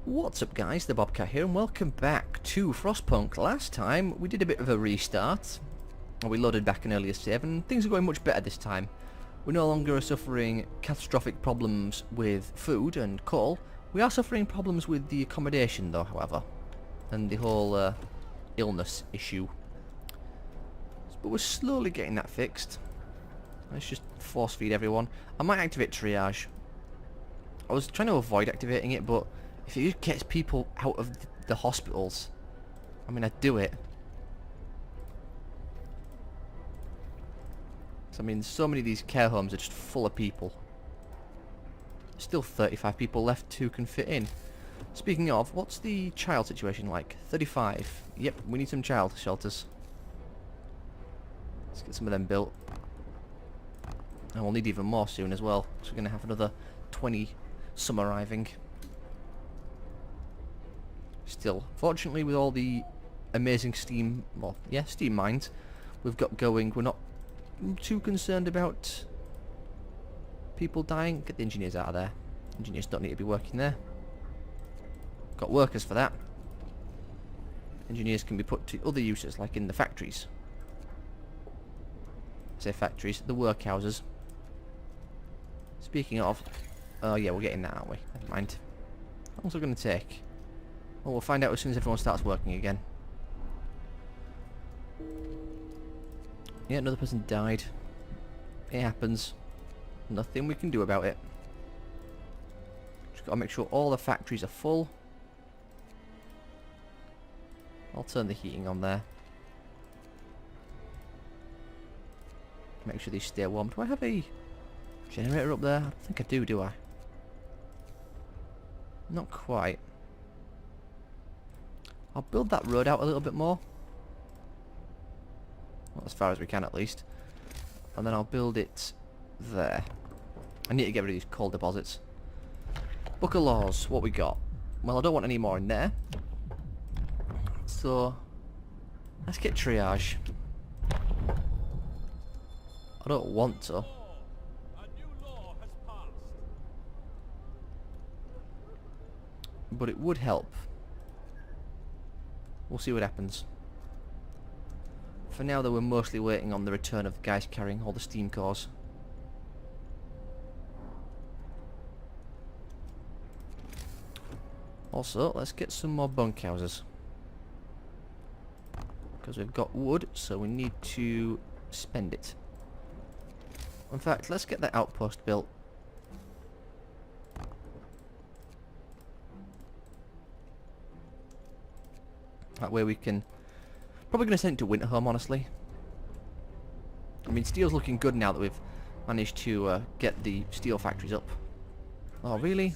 What's up guys, the Bobcat here and welcome back to FrostPunk. Last time we did a bit of a restart. We loaded back an earlier save and things are going much better this time. We no longer are suffering catastrophic problems with food and coal. We are suffering problems with the accommodation though, however. And the whole illness issue. But we're slowly getting that fixed. Let's just force feed everyone. I might activate triage. I was trying to avoid activating it, but if it just gets people out of the hospitals, I mean, I'd do it. So, I mean, so many of these care homes are just full of people. Still 35 people left who can fit in. Speaking of, what's the child situation like? 35. Yep, we need some child shelters. Let's get some of them built. And we'll need even more soon as well. So we're going to have another 20 some arriving. Still, fortunately, with all the amazing steam, well, yeah, steam mines we've got going, we're not too concerned about people dying. Get the engineers out of there. Engineers don't need to be working there. Got workers for that. Engineers can be put to other uses, like in the factories. I say factories, the workhouses. Speaking of, oh yeah, we're getting that, aren't we? Never mind. How long's it going to take? Well, we'll find out as soon as everyone starts working again. Yeah, another person died. It happens. Nothing we can do about it. Just gotta make sure all the factories are full. I'll turn the heating on there. Make sure these stay warm. Do I have a generator up there? I don't think I do I? Not quite. I'll build that road out a little bit more. Well, as far as we can at least. And then I'll build it there. I need to get rid of these coal deposits. Book of Laws, what we got? Well, I don't want any more in there. So, let's get triage. I don't want to. But it would help. We'll see what happens. For now though, we're mostly waiting on the return of the guys carrying all the steam cores. Also, let's get some more bunkhouses. Because we've got wood, so we need to spend it. In fact, let's get that outpost built. That way we can... Probably going to send it to Winterhome, honestly. I mean, steel's looking good now that we've managed to get the steel factories up. Oh, really?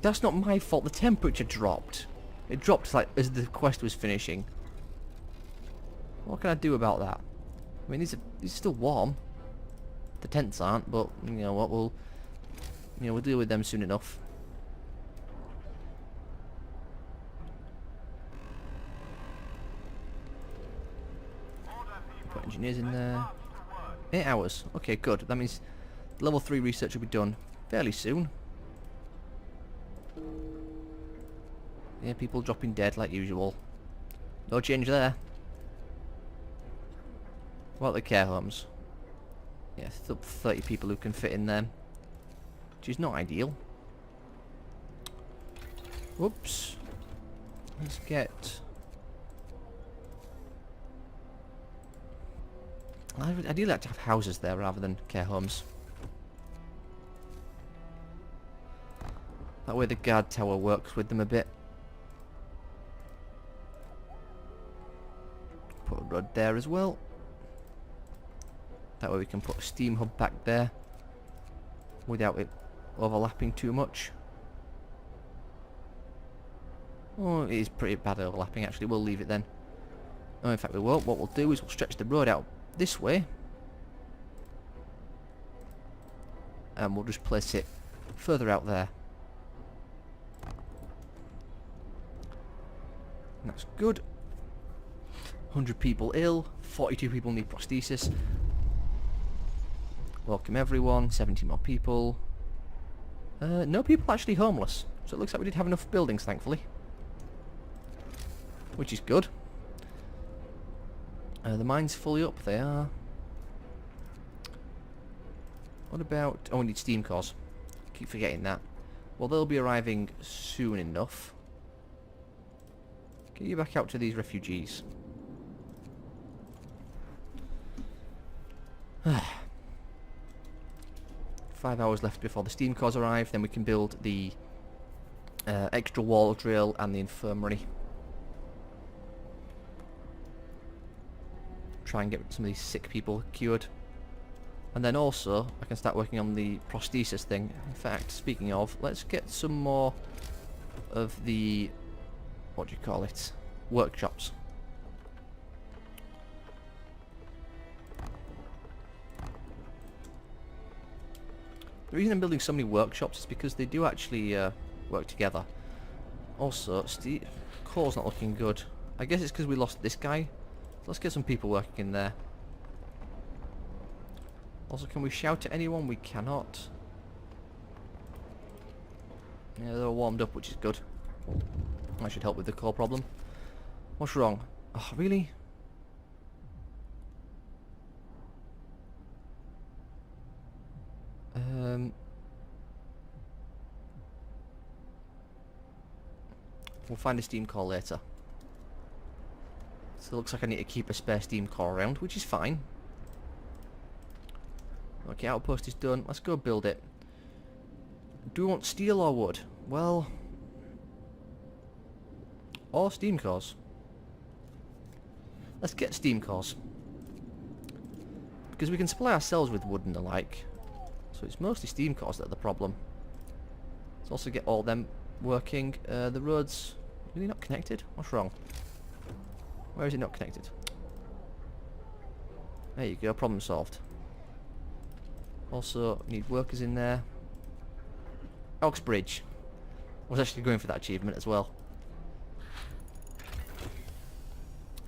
That's not my fault. The temperature dropped. It dropped like as the quest was finishing. What can I do about that? I mean, these are still warm. The tents aren't, but you know what? We'll deal with them soon enough. Put engineers in there. 8 hours. Okay, good. That means level 3 research will be done fairly soon. Yeah, people dropping dead like usual. No change there. What about the care homes? Yeah, 30 people who can fit in them. Which is not ideal. Whoops. Let's get... I'd ideally like to have houses there rather than care homes. That way the guard tower works with them a bit. Put a road there as well. That way we can put a steam hub back there without it overlapping too much. Oh, it is pretty bad overlapping actually. We'll leave it then. No, in fact we won't. What we'll do is we'll stretch the road out this way. And we'll just place it further out there. And that's good. 100 people ill. 42 people need prosthesis. Welcome everyone. 70 more people. No people actually homeless. So it looks like we did have enough buildings, thankfully. Which is good. The mine's fully up, they are. What about... oh, we need steam cores. Keep forgetting that. Well, they'll be arriving soon enough. Get you back out to these refugees. 5 hours left before the steam cores arrive, then we can build the extra wall drill and the infirmary. Try and get some of these sick people cured. And then also, I can start working on the prosthesis thing. In fact, speaking of, let's get some more of the, what do you call it, workshops. The reason I'm building so many workshops is because they do actually work together. Also, core's not looking good. I guess it's because we lost this guy. So let's get some people working in there. Also, can we shout at anyone? We cannot. Yeah, they're warmed up, which is good. That should help with the core problem. What's wrong? Oh, really? We'll find a steam core later. So it looks like I need to keep a spare steam core around, which is fine. Okay, outpost is done. Let's go build it. Do we want steel or wood? Well... or steam cores. Let's get steam cores. Because we can supply ourselves with wood and the like. So it's mostly steam cores that are the problem. Let's also get all them working. The road's really not connected? What's wrong? Where is it not connected? There you go, problem solved. Also, need workers in there. Oxbridge. I was actually going for that achievement as well.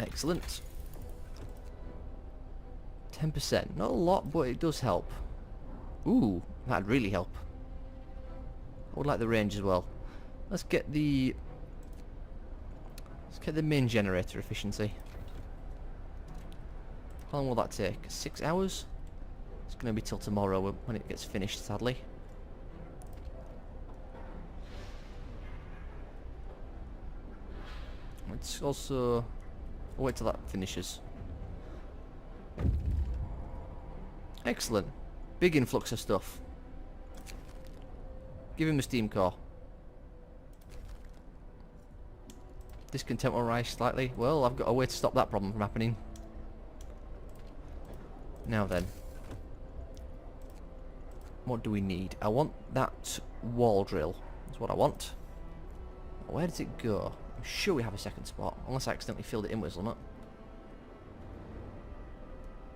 Excellent. 10%. Not a lot, but it does help. Ooh, that'd really help. I would like the range as well. Let's get the main generator efficiency. How long will that take? 6 hours? It's going to be till tomorrow when it gets finished, sadly. Let's also... we'll wait till that finishes. Excellent. Big influx of stuff. Give him a steam core. Discontent will rise slightly. Well, I've got a way to stop that problem from happening. Now then. What do we need? I want that wall drill. That's what I want. Where does it go? I'm sure we have a second spot. Unless I accidentally filled it in with something.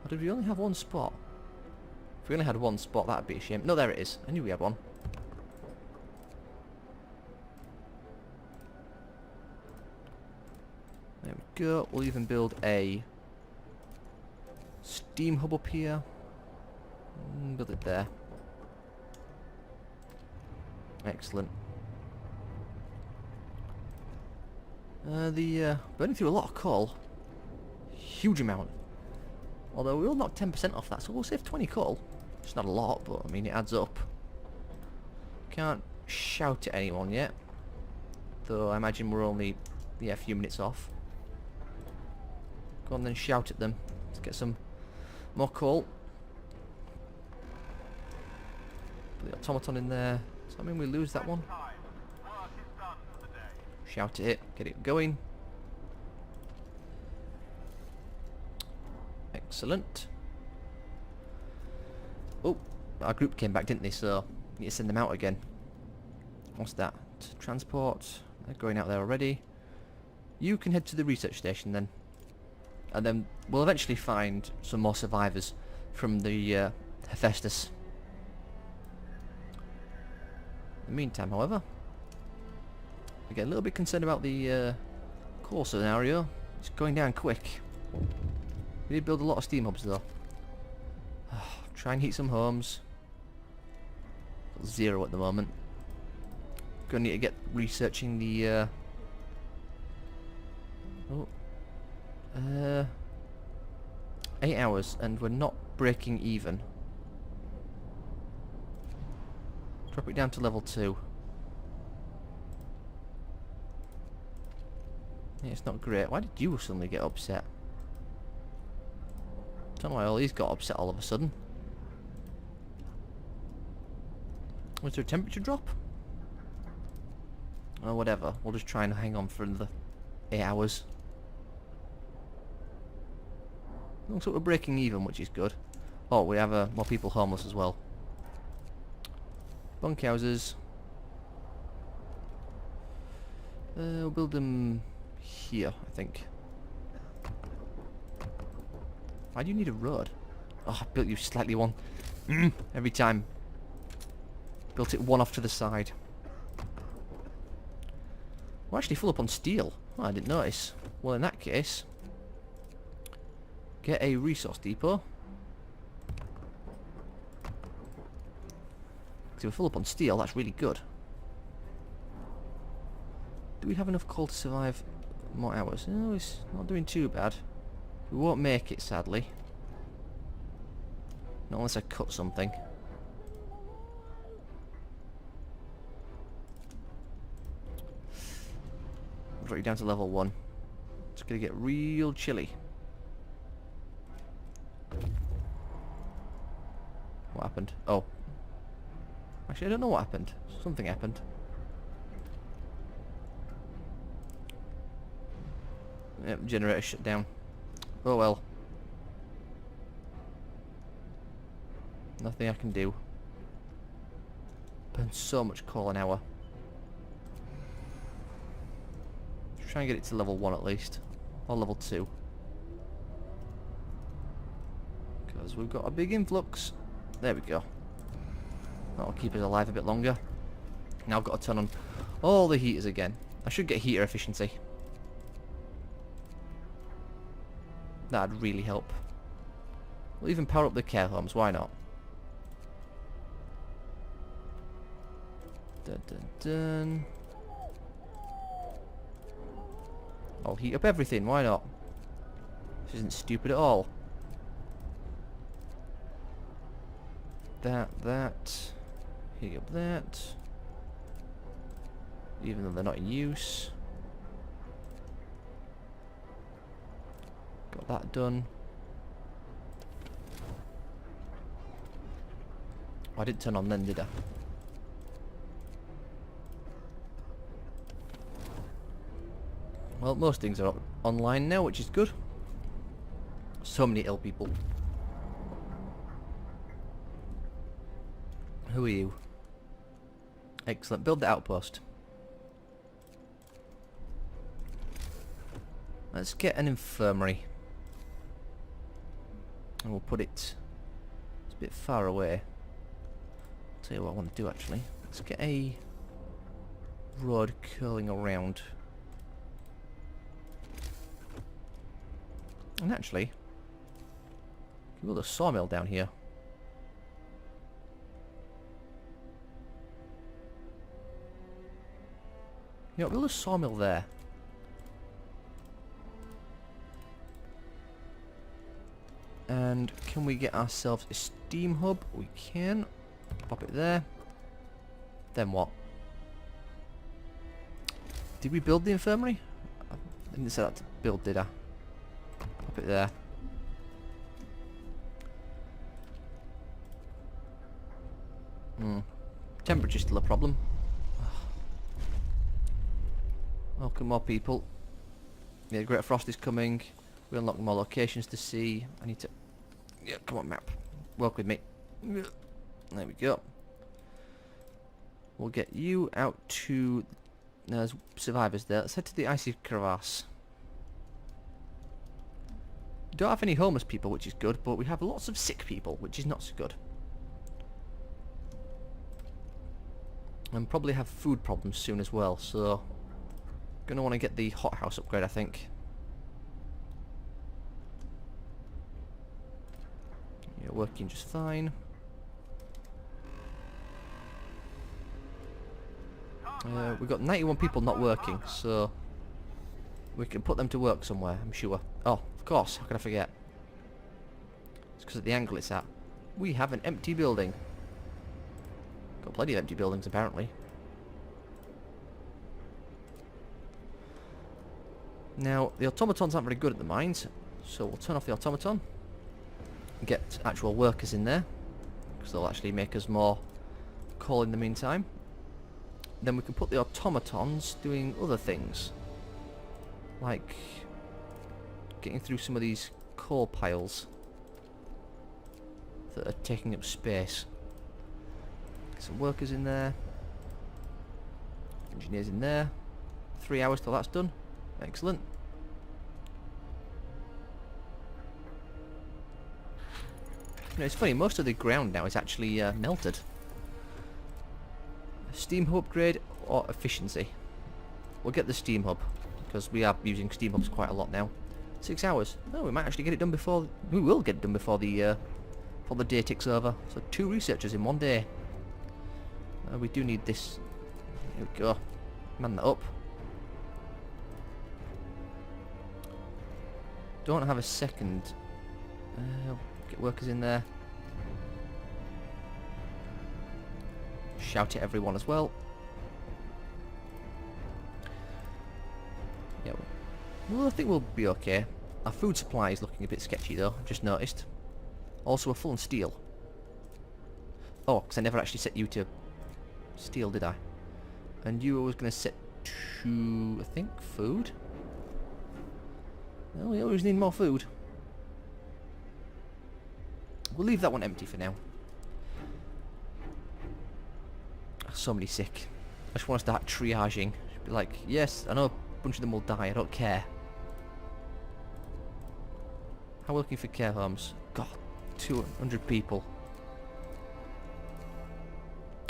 Or did we only have one spot? If we only had one spot, that'd be a shame. No, there it is. I knew we had one. There we go. We'll even build a steam hub up here. Build it there. Excellent. Burning through a lot of coal. Huge amount. Although we will knock 10% off that, so we'll save 20 coal. It's not a lot, but I mean it adds up. Can't shout at anyone yet. Though I imagine we're only a few minutes off. Go on then, shout at them. Let's get some more coal. Put the automaton in there. Does that mean we lose that one? Shout at it, get it going. Excellent. Oh, our group came back, didn't they? So need to send them out again. What's that? Transport. They're going out there already. You can head to the research station then. And then we'll eventually find some more survivors from the Hephaestus. In the meantime, however, I get a little bit concerned about the core scenario. It's going down quick. We did build a lot of steam hubs though. Try and heat some homes. 0 at the moment. Gonna need to get researching the, oh, 8 hours, and we're not breaking even. Drop it down to level 2. Yeah, it's not great. Why did you suddenly get upset? Don't know why all these got upset all of a sudden. Was there a temperature drop? Oh, whatever. We'll just try and hang on for another 8 hours. Looks like we're breaking even, which is good. Oh, we have more people homeless as well. Bunkhouses. We'll build them here, I think. Why do you need a road? Oh, I built you slightly one. Every time. Built it one off to the side. We're actually full up on steel. Oh, I didn't notice. Well, in that case, get a resource depot. Because we're full up on steel, that's really good. Do we have enough coal to survive more hours? No, it's not doing too bad. We won't make it, sadly. Not unless I cut something. Drop you down to level 1. It's gonna get real chilly. What happened? Oh. Actually, I don't know what happened. Something happened. Yep, generator shut down. Oh well. Nothing I can do. Burn so much coal an hour. Try and get it to level 1 at least. Or level 2. Because we've got a big influx. There we go. That'll keep us alive a bit longer. Now I've got to turn on all the heaters again. I should get heater efficiency. That'd really help. We'll even power up the care homes, why not? Dun dun dun. I'll heat up everything, why not? This isn't stupid at all. That. Heat up that. Even though they're not in use. Got that done. Oh, I didn't turn on then, did I? Well, most things are up online now, which is good. So many ill people. Who are you? Excellent. Build the outpost. Let's get an infirmary. And we'll put it... It's a bit far away. I'll tell you what I want to do actually. Let's get a road curling around. And actually, we can build a sawmill down here. You know, build a sawmill there. And can we get ourselves a steam hub? We can. Pop it there. Then what? Did we build the infirmary? I didn't say that to build, did I? Pop it there. Temperature's still a problem. Welcome more people. Yeah, the Great Frost is coming. We unlock more locations to see. I need to... Yeah, come on, map. Work with me. There we go. We'll get you out to... There's survivors there. Let's head to the icy crevasse. Don't have any homeless people, which is good, but we have lots of sick people, which is not so good. And probably have food problems soon as well, so... Gonna want to get the hothouse upgrade, I think. Yeah, working just fine. We've got 91 people not working, so we can put them to work somewhere, I'm sure. Oh, of course, how could I forget? It's because of the angle it's at. We have an empty building. Got plenty of empty buildings, apparently. Now, the automatons aren't very good at the mines, so we'll turn off the automaton and get actual workers in there, because they'll actually make us more coal in the meantime. Then we can put the automatons doing other things, like getting through some of these coal piles that are taking up space. Get some workers in there, engineers in there. 3 hours till that's done. Excellent. You know, it's funny, most of the ground now is actually melted. Steam hub upgrade or efficiency? We'll get the steam hub, because we are using steam hubs quite a lot now. 6 hours. No, we might actually get it done before... We will get it done before the day ticks over. So 2 researchers in 1 day. We do need this. Here we go. Man that up. Don't have a second. Get workers in there. Shout at everyone as well. Yeah, well, I think we'll be okay. Our food supply is looking a bit sketchy though, I've just noticed. Also, we're full on steel. Oh, because I never actually set you to steel, did I? And you were going to set to, I think, food? Well, we always need more food. We'll leave that one empty for now. Somebody sick. I just want to start triaging. Be like, yes, I know a bunch of them will die, I don't care. How are we looking for care homes? God, 200 people.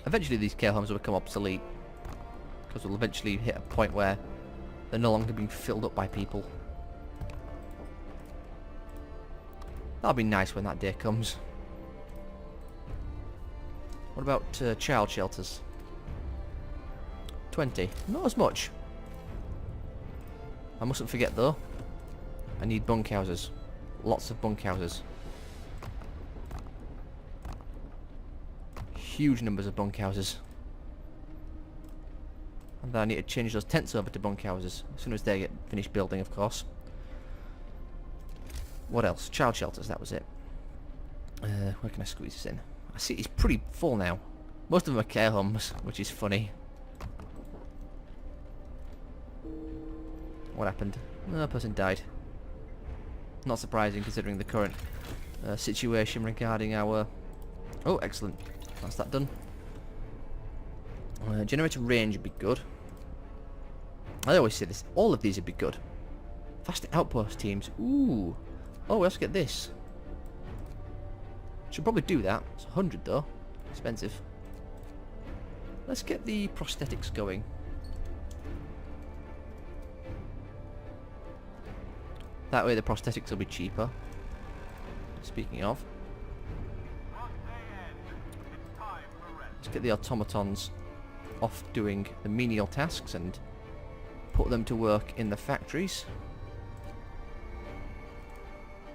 Eventually these care homes will become obsolete, because we'll eventually hit a point where they're no longer being filled up by people. That'll be nice when that day comes. What about child shelters? 20. Not as much. I mustn't forget though, I need bunkhouses. Lots of bunkhouses. Huge numbers of bunkhouses. And then I need to change those tents over to bunkhouses as soon as they get finished building, of course. What else? Child shelters, that was it. Where can I squeeze this in? I see it's pretty full now. Most of them are care homes, which is funny. What happened? No, a person died. Not surprising considering the current situation regarding our... Oh, excellent. That's that done. Generator range would be good. I always say this. All of these would be good. Fast outpost teams. Ooh. Oh, we also get this. Should probably do that. It's 100 though. Expensive. Let's get the prosthetics going. That way the prosthetics will be cheaper. Speaking of. Let's get the automatons off doing the menial tasks and put them to work in the factories.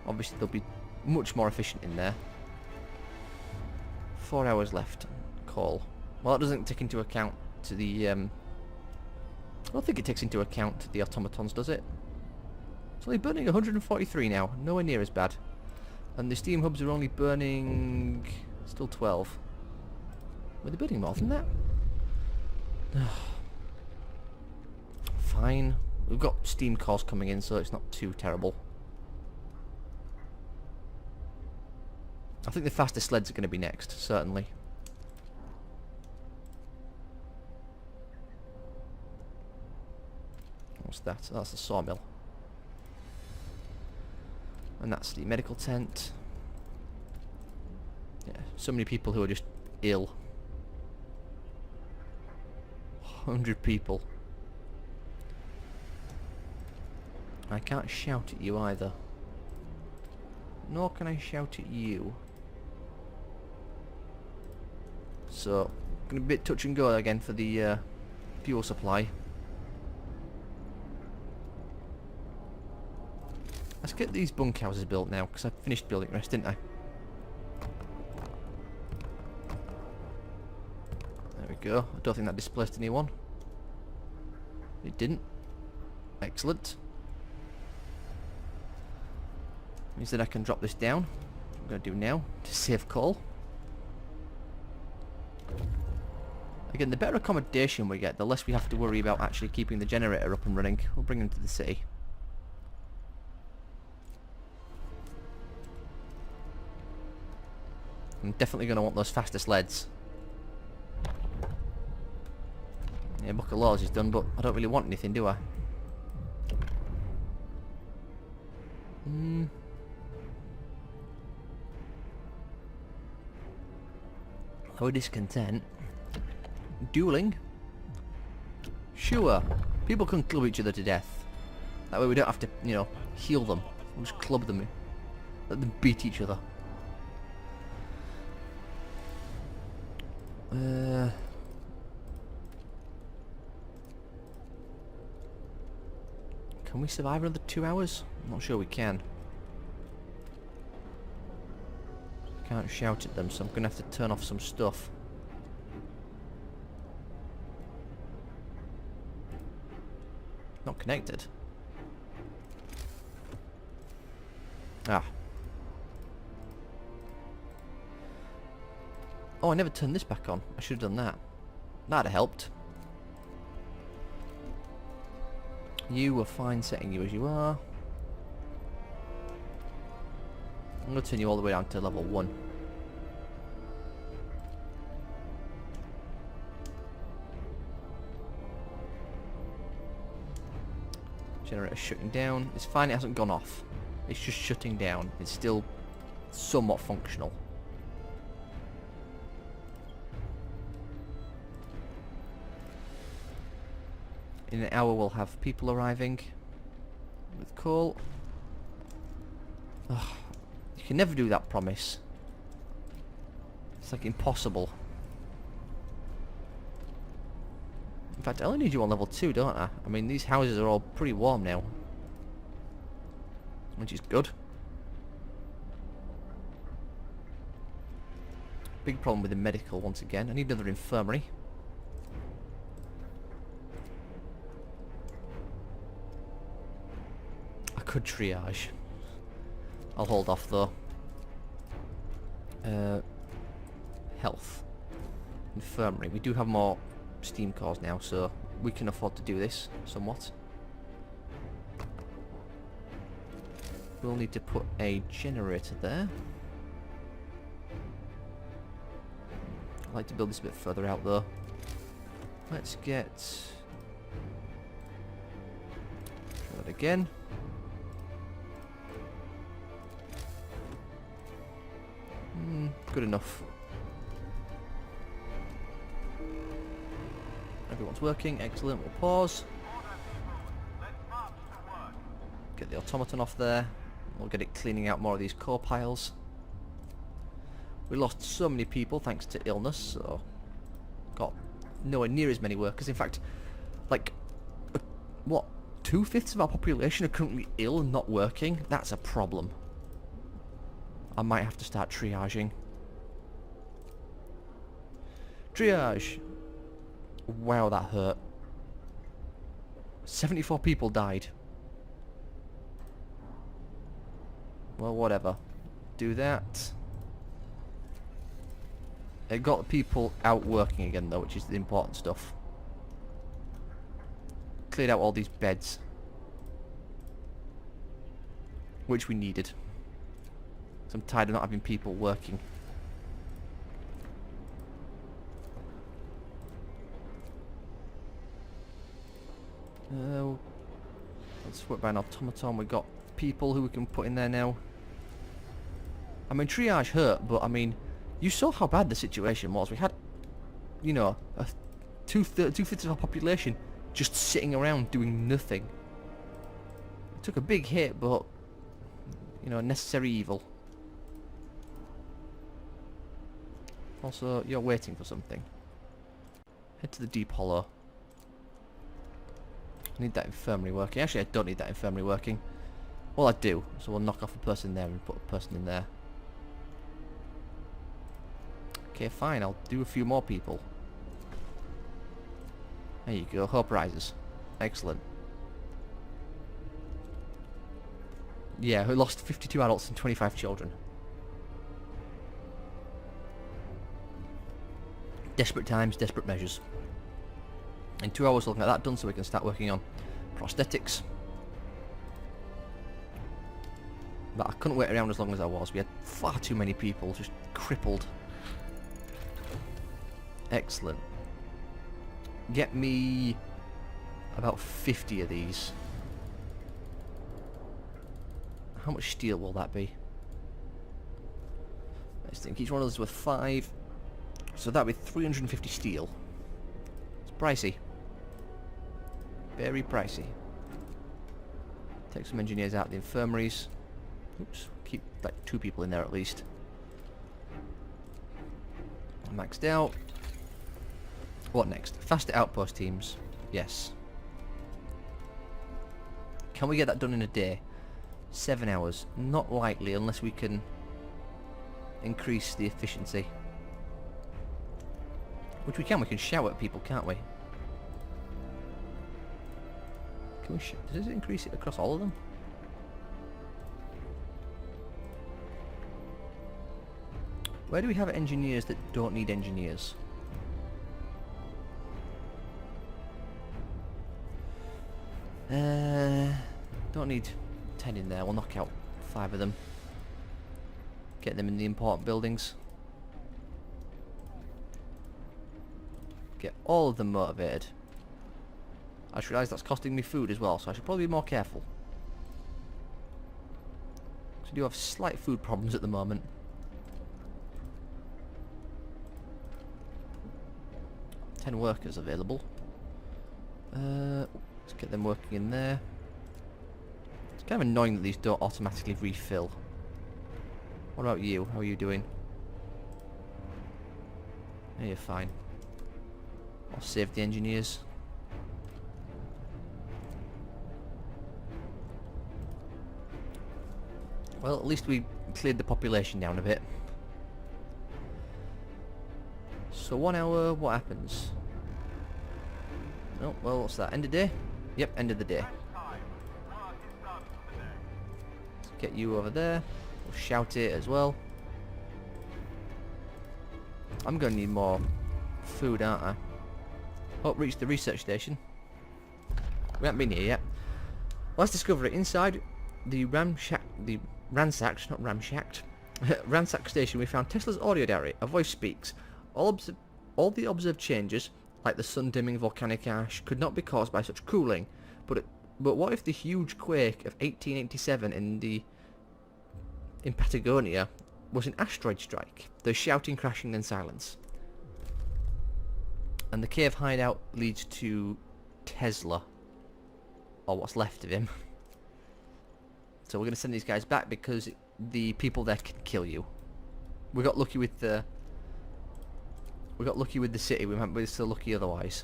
Obviously they'll be much more efficient in there. 4 hours left. Call. Well, that doesn't take into account to the... I don't think it takes into account the automatons, does it? It's only burning 143 now. Nowhere near as bad. And the steam hubs are only burning... still 12. Were they burning more than that? Fine. We've got steam cores coming in, so it's not too terrible. I think the faster sleds are going to be next, certainly. What's that? Oh, that's the sawmill. And that's the medical tent. Yeah, so many people who are just ill. 100 people. I can't shout at you either. Nor can I shout at you. So, gonna be a bit touch and go again for the fuel supply. Let's get these bunkhouses built now, because I finished building the rest, didn't I? There we go. I don't think that displaced anyone. It didn't. Excellent. Means that I can drop this down. What I'm going to do now to save coal. Again, the better accommodation we get, the less we have to worry about actually keeping the generator up and running. We'll bring them to the city. I'm definitely going to want those faster sleds. Yeah, Book of Laws is done, but I don't really want anything, do I? Are we discontent? Dueling? Sure. People can club each other to death. That way we don't have to, you know, heal them. We'll just club them. Let them beat each other. Can we survive another 2 hours? I'm not sure we can. Can't shout at them, so I'm gonna have to turn off some stuff. Not connected. Ah. Oh, I never turned this back on. I should have done that. That'd have helped. You were fine setting you as you are. I'm going to turn you all the way down to level 1. Generator shutting down. It's fine, it hasn't gone off. It's just shutting down. It's still somewhat functional. In an hour we'll have people arriving with coal. Ugh, you can never do that promise. It's like impossible. In fact, I only need you on level 2, don't I? I mean, these houses are all pretty warm now. Which is good. Big problem with the medical once again. I need another infirmary. I could triage. I'll hold off though. Health. Infirmary. We do have more steam cores now, so we can afford to do this somewhat. We'll need to put a generator there. I'd like to build this a bit further out though. Let's get... try that again. Good enough. Everyone's working, excellent. We'll pause. Get the automaton off there. We'll get it cleaning out more of these core piles. We lost so many people thanks to illness, so got nowhere near as many workers. In fact, like, what, 2/5 of our population are currently ill and not working? That's a problem. I might have to start triaging. Triage! Wow, that hurt. 74 people died. Well, whatever. Do that. It got people out working again though, which is the important stuff. Cleared out all these beds. Which we needed. So I'm tired of not having people working. Let's work by an automaton. We've got people who we can put in there now. I mean, triage hurt, but I mean, you saw how bad the situation was. We had, you know, two-fifths of our population just sitting around doing nothing. It took a big hit, but, you know, necessary evil. Also, you're waiting for something. Head to the deep hollow. I need that infirmary working. Actually, I don't need that infirmary working. Well, I do. So we'll knock off a person there and put a person in there. Okay, fine. I'll do a few more people. There you go. Hope rises. Excellent. Yeah, we lost 52 adults and 25 children. Desperate times, desperate measures. In 2 hours we'll get that done so we can start working on prosthetics. But I couldn't wait around as long as I was. We had far too many people just crippled. Excellent. Get me about 50 of these. How much steel will that be? Let's think. Each one of those is worth 5. So that'd be 350 steel. It's pricey. Very pricey. Take some engineers out of the infirmaries. Oops. Keep like 2 people in there at least. Maxed out. What next? Faster outpost teams. Yes. Can we get that done in a day? 7 hours. Not likely unless we can increase the efficiency. Which we can. We can shout at people, can't we? Can we does it increase it across all of them? Where do we have engineers that don't need engineers? Don't need 10 in there. We'll knock out 5 of them. Get them in the important buildings. Get all of them motivated. I just realised that's costing me food as well, so I should probably be more careful. So I do have slight food problems at the moment. Ten workers available. Let's get them working in there. It's kind of annoying that these don't automatically refill. What about you? How are you doing? Yeah, you're fine. I'll save the engineers. Well, at least we cleared the population down a bit. So 1 hour, what happens? Oh, well, what's that? End of day? Yep, end of the day. Let's get you over there. We'll shout it as well. I'm going to need more food, aren't I? Oh, reached the research station. We haven't been here yet. Let's discover it. Inside the ransacked station, we found Tesla's audio diary. A voice speaks. All the observed changes, like the sun dimming volcanic ash, could not be caused by such cooling. But what if the huge quake of 1887 in Patagonia was an asteroid strike? There's shouting, crashing, and silence. And the cave hideout leads to Tesla, or what's left of him. So we're going to send these guys back because the people there can kill you. We got lucky with the city. We might be so lucky otherwise.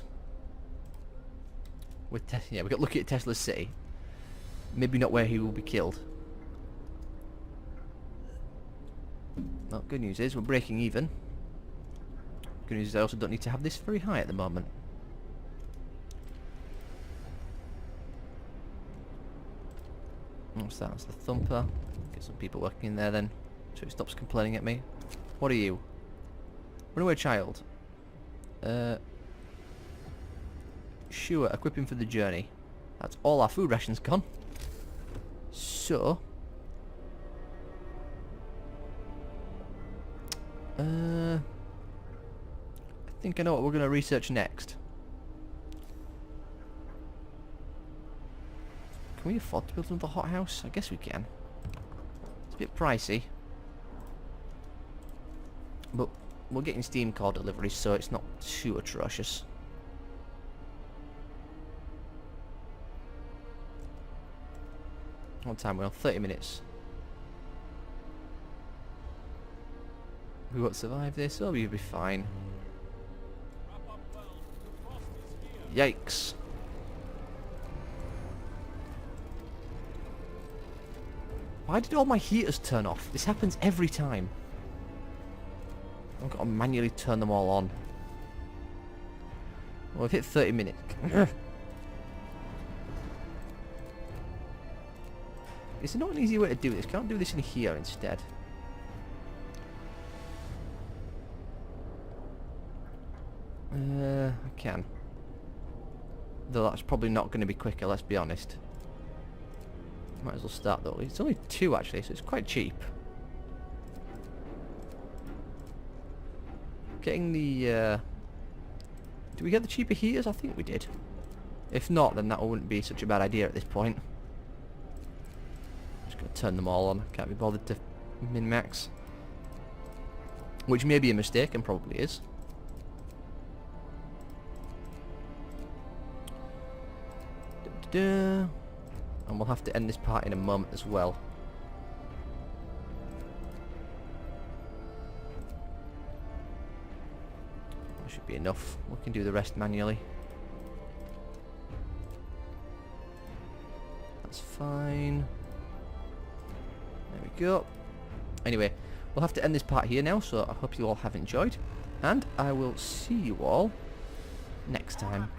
Yeah, we got lucky at Tesla's city. Maybe not where he will be killed. Well, good news is we're breaking even. Good news is I also don't need to have this very high at the moment. What's that? That's the thumper. Get some people working in there then, so it stops complaining at me. What are you? Runaway child. Sure, equipping for the journey. That's all our food rations gone. So... I think I know what we're going to research next. Can we afford to build another hothouse? I guess we can. It's a bit pricey. But we're getting Steam core deliveries, so it's not too atrocious. What time we're on? 30 minutes. We won't survive this, or we'll be fine. Yikes. Why did all my heaters turn off? This happens every time. I've got to manually turn them all on. Well, we've hit 30 minutes. Is there not an easy way to do this? Can't do this in here instead. I can. Though that's probably not going to be quicker, let's be honest. Might as well start though. It's only 2 actually, so it's quite cheap. Getting the... Did we get the cheaper heaters? I think we did. If not, then that wouldn't be such a bad idea at this point. Just gotta turn them all on. Can't be bothered to min-max. Which may be a mistake, and probably is. And we'll have to end this part in a moment as well. That should be enough. We can do the rest manually. That's fine. There we go. Anyway, we'll have to end this part here now, so I hope you all have enjoyed. And I will see you all next time.